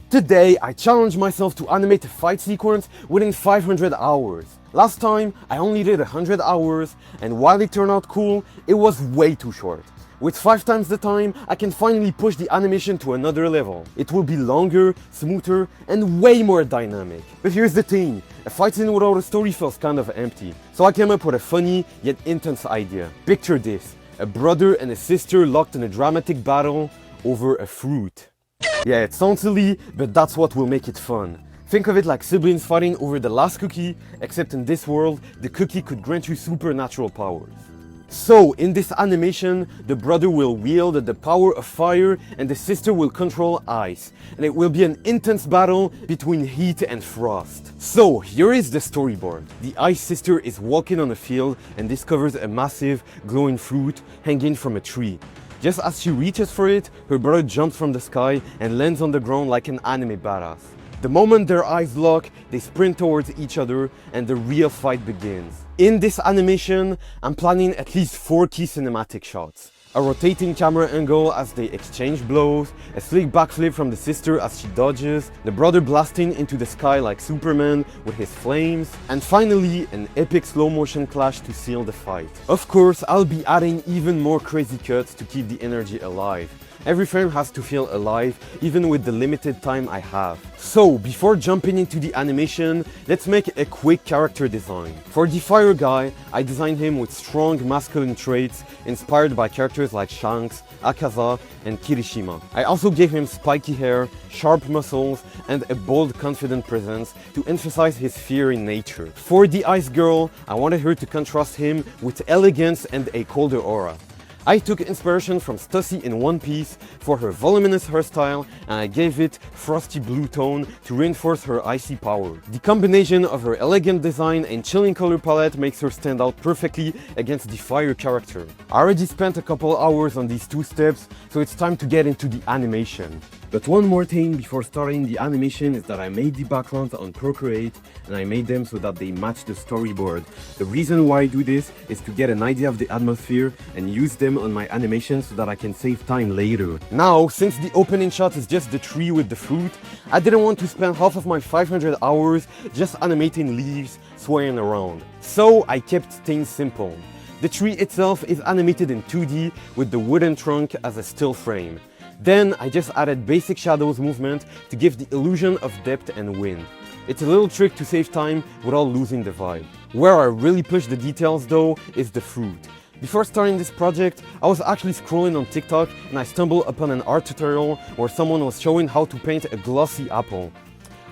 Today, I challenged myself to animate a fight sequence within 500 hours. Last time, I only did 100 hours, and while it turned out cool, it was way too short. With 5 times the time, I can finally push the animation to another level. It will be longer, smoother, and way more dynamic. But here's the thing, a fight scene without a story feels kind of empty. So I came up with a funny, yet intense idea. Picture this, a brother and a sister locked in a dramatic battle over a fruit. Yeah, it sounds silly, but that's what will make it fun. Think of it like siblings fighting over the last cookie, except in this world, the cookie could grant you supernatural powers. So, in this animation, the brother will wield the power of fire and the sister will control ice. And it will be an intense battle between heat and frost. So, here is the storyboard. The ice sister is walking on a field and discovers a massive, glowing fruit hanging from a tree. Just as she reaches for it, her brother jumps from the sky and lands on the ground like an anime badass. The moment their eyes lock, they sprint towards each other and the real fight begins. In this animation, I'm planning at least 4 key cinematic shots. A rotating camera angle as they exchange blows, a slick backflip from the sister as she dodges, the brother blasting into the sky like Superman with his flames, and finally an epic slow motion clash to seal the fight. Of course, I'll be adding even more crazy cuts to keep the energy alive. Every frame has to feel alive, even with the limited time I have. So, before jumping into the animation, let's make a quick character design. For the fire guy, I designed him with strong masculine traits inspired by characters like Shanks, Akaza, and Kirishima. I also gave him spiky hair, sharp muscles, and a bold, confident presence to emphasize his fiery nature. For the ice girl, I wanted her to contrast him with elegance and a colder aura. I took inspiration from Stussy in One Piece for her voluminous hairstyle and I gave it frosty blue tone to reinforce her icy power. The combination of her elegant design and chilling color palette makes her stand out perfectly against the fire character. I already spent a couple hours on these 2 steps, so it's time to get into the animation. But one more thing before starting the animation is that I made the backgrounds on Procreate and I made them so that they match the storyboard. The reason why I do this is to get an idea of the atmosphere and use them on my animation so that I can save time later. Now, since the opening shot is just the tree with the fruit, I didn't want to spend half of my 500 hours just animating leaves swaying around. So I kept things simple. The tree itself is animated in 2D with the wooden trunk as a still frame. Then I just added basic shadows movement to give the illusion of depth and wind. It's a little trick to save time without losing the vibe. Where I really push the details though is the fruit. Before starting this project, I was actually scrolling on TikTok and I stumbled upon an art tutorial where someone was showing how to paint a glossy apple.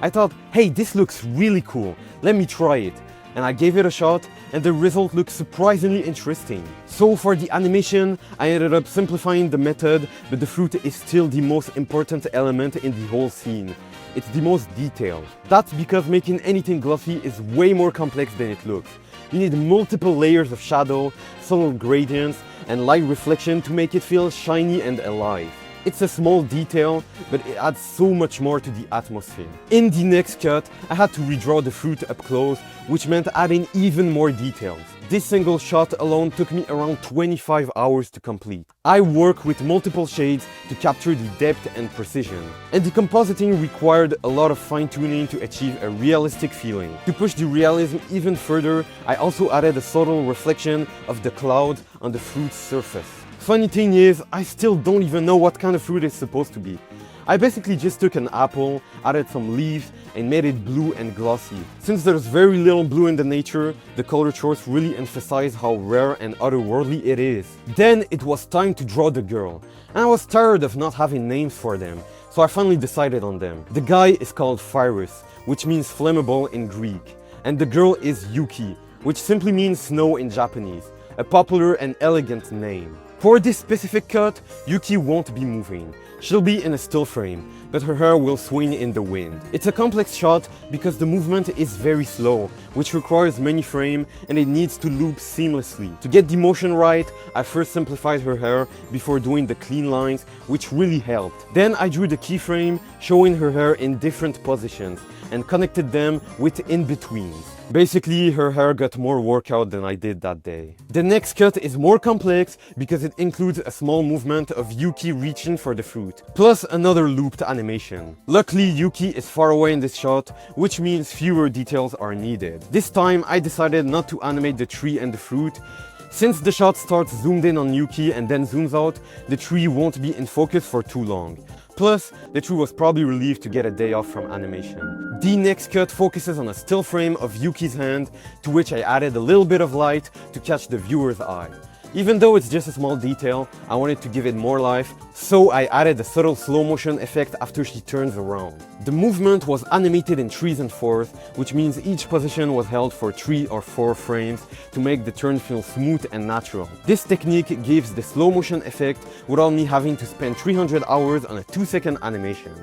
I thought, hey, this looks really cool, let me try it. And I gave it a shot and the result looks surprisingly interesting. So for the animation, I ended up simplifying the method, but the fruit is still the most important element in the whole scene. It's the most detailed. That's because making anything glossy is way more complex than it looks. You need multiple layers of shadow, subtle gradients, and light reflection to make it feel shiny and alive. It's a small detail, but it adds so much more to the atmosphere. In the next cut, I had to redraw the fruit up close, which meant adding even more details. This single shot alone took me around 25 hours to complete. I work with multiple shades to capture the depth and precision. And the compositing required a lot of fine-tuning to achieve a realistic feeling. To push the realism even further, I also added a subtle reflection of the cloud on the fruit's surface. Funny thing is, I still don't even know what kind of fruit it's supposed to be. I basically just took an apple, added some leaves, and made it blue and glossy. Since there's very little blue in the nature, the color choice really emphasized how rare and otherworldly it is. Then it was time to draw the girl, and I was tired of not having names for them, so I finally decided on them. The guy is called Pyrus, which means flammable in Greek, and the girl is Yuki, which simply means snow in Japanese, a popular and elegant name. For this specific cut, Yuki won't be moving. She'll be in a still frame, but her hair will swing in the wind. It's a complex shot because the movement is very slow, which requires many frames and it needs to loop seamlessly. To get the motion right, I first simplified her hair before doing the clean lines, which really helped. Then I drew the keyframe showing her hair in different positions, and connected them with in-betweens. Basically, her hair got more workout than I did that day. The next cut is more complex because it includes a small movement of Yuki reaching for the fruit, plus another looped animation. Luckily, Yuki is far away in this shot, which means fewer details are needed. This time, I decided not to animate the tree and the fruit. Since the shot starts zoomed in on Yuki and then zooms out, the tree won't be in focus for too long. Plus, the tree was probably relieved to get a day off from animation. The next cut focuses on a still frame of Yuki's hand, to which I added a little bit of light to catch the viewer's eye. Even though it's just a small detail, I wanted to give it more life, so I added a subtle slow motion effect after she turns around. The movement was animated in 3s and 4s, which means each position was held for 3 or 4 frames to make the turn feel smooth and natural. This technique gives the slow motion effect without me having to spend 300 hours on a 2-second animation.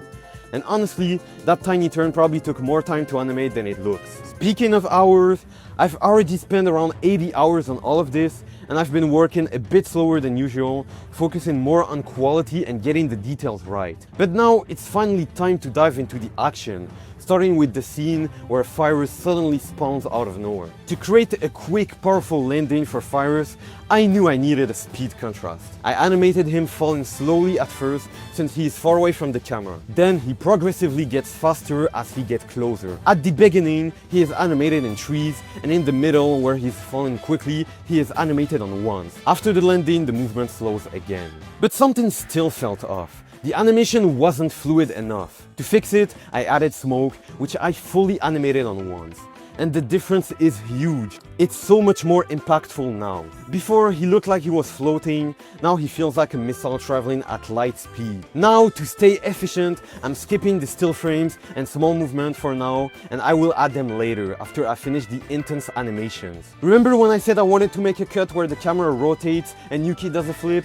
And honestly, that tiny turn probably took more time to animate than it looks. Speaking of hours, I've already spent around 80 hours on all of this, and I've been working a bit slower than usual, focusing more on quality and getting the details right. But now it's finally time to dive into the action, starting with the scene where Fyrus suddenly spawns out of nowhere. To create a quick, powerful landing for Fyrus, I knew I needed a speed contrast. I animated him falling slowly at first since he is far away from the camera. Then he progressively gets faster as he gets closer. At the beginning, he is animated in 3s, and in the middle, where he's falling quickly, he is animated on 1s. After the landing, the movement slows again. But something still felt off. The animation wasn't fluid enough. To fix it, I added smoke, which I fully animated on 1s. And the difference is huge. It's so much more impactful now. Before, he looked like he was floating. Now he feels like a missile traveling at light speed. Now, to stay efficient, I'm skipping the still frames and small movement for now, and I will add them later after I finish the intense animations. Remember when I said I wanted to make a cut where the camera rotates and Yuki does a flip?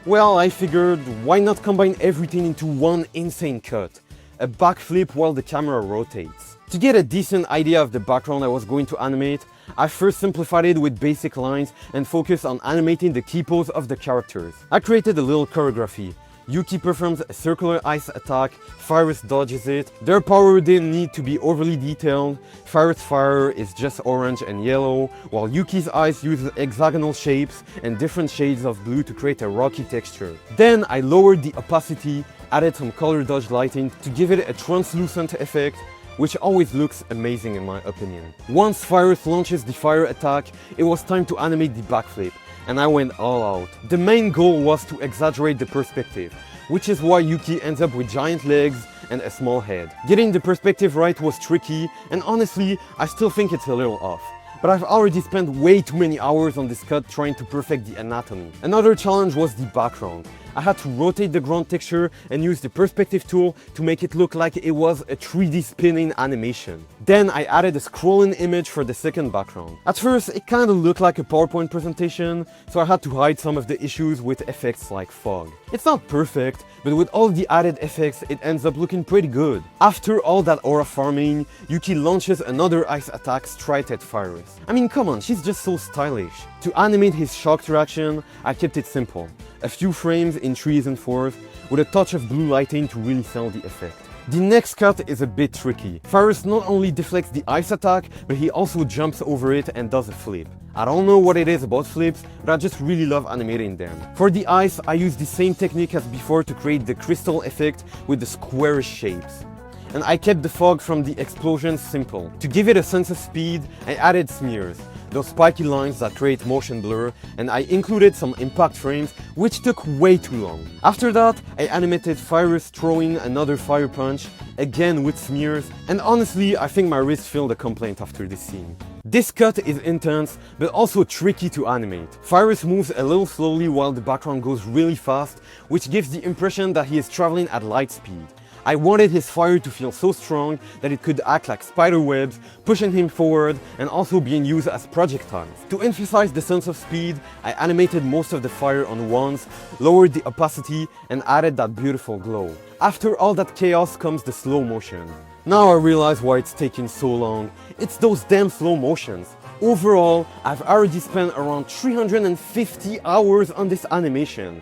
Well, I figured, why not combine everything into one insane cut? A backflip while the camera rotates. To get a decent idea of the background I was going to animate, I first simplified it with basic lines and focused on animating the key pose of the characters. I created a little choreography. Yuki performs a circular ice attack, Fyrus dodges it. Their power didn't need to be overly detailed. Fyrus' fire is just orange and yellow, while Yuki's eyes use hexagonal shapes and different shades of blue to create a rocky texture. Then I lowered the opacity, added some color dodge lighting to give it a translucent effect, which always looks amazing in my opinion. Once Fyrus launches the fire attack, it was time to animate the backflip, and I went all out. The main goal was to exaggerate the perspective, which is why Yuki ends up with giant legs and a small head. Getting the perspective right was tricky, and honestly, I still think it's a little off. But I've already spent way too many hours on this cut trying to perfect the anatomy. Another challenge was the background. I had to rotate the ground texture and use the perspective tool to make it look like it was a 3D spinning animation. Then I added a scrolling image for the second background. At first, it kinda looked like a PowerPoint presentation, so I had to hide some of the issues with effects like fog. It's not perfect, but with all the added effects, it ends up looking pretty good. After all that aura farming, Yuki launches another ice attack straight at Fyrus. I mean, come on, she's just so stylish. To animate his shocked reaction, I kept it simple. A few frames in 3s and 4s, with a touch of blue lighting to really sell the effect. The next cut is a bit tricky. Fyrus not only deflects the ice attack, but he also jumps over it and does a flip. I don't know what it is about flips, but I just really love animating them. For the ice, I used the same technique as before to create the crystal effect with the squarish shapes. And I kept the fog from the explosions simple. To give it a sense of speed, I added smears, those spiky lines that create motion blur, and I included some impact frames, which took way too long. After that, I animated Fyrus throwing another fire punch, again with smears, and honestly, I think my wrist filed a complaint after this scene. This cut is intense, but also tricky to animate. Fyrus moves a little slowly while the background goes really fast, which gives the impression that he is traveling at light speed. I wanted his fire to feel so strong that it could act like spider webs, pushing him forward and also being used as projectiles. To emphasize the sense of speed, I animated most of the fire on 1s, lowered the opacity and added that beautiful glow. After all that chaos comes the slow motion. Now I realize why it's taking so long. It's those damn slow motions. Overall, I've already spent around 350 hours on this animation.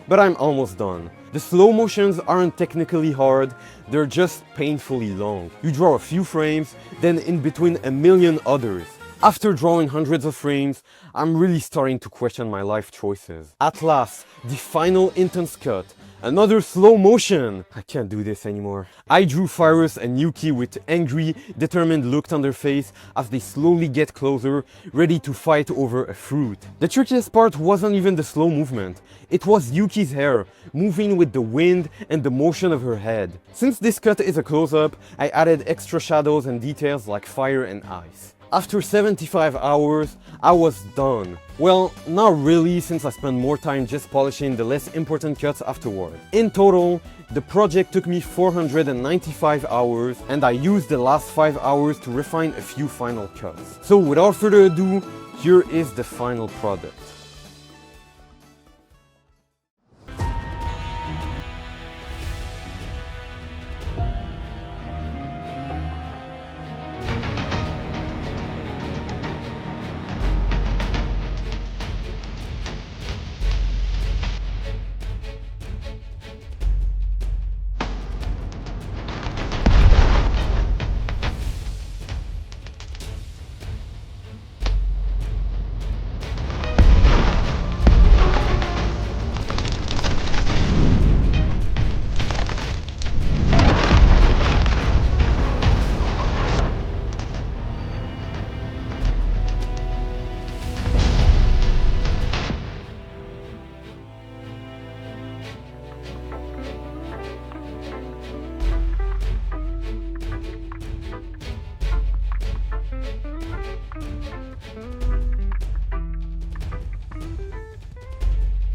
but I'm almost done. The slow motions aren't technically hard, they're just painfully long. You draw a few frames, then in between a million others. After drawing hundreds of frames, I'm really starting to question my life choices. At last, the final intense cut. Another slow motion! I can't do this anymore. I drew Fyrus and Yuki with angry, determined look on their face as they slowly get closer, ready to fight over a fruit. The trickiest part wasn't even the slow movement. It was Yuki's hair, moving with the wind and the motion of her head. Since this cut is a close-up, I added extra shadows and details like fire and ice. After 75 hours, I was done. Well, not really, since I spent more time just polishing the less important cuts afterward. In total, the project took me 495 hours, and I used the last 5 hours to refine a few final cuts. So without further ado, here is the final product.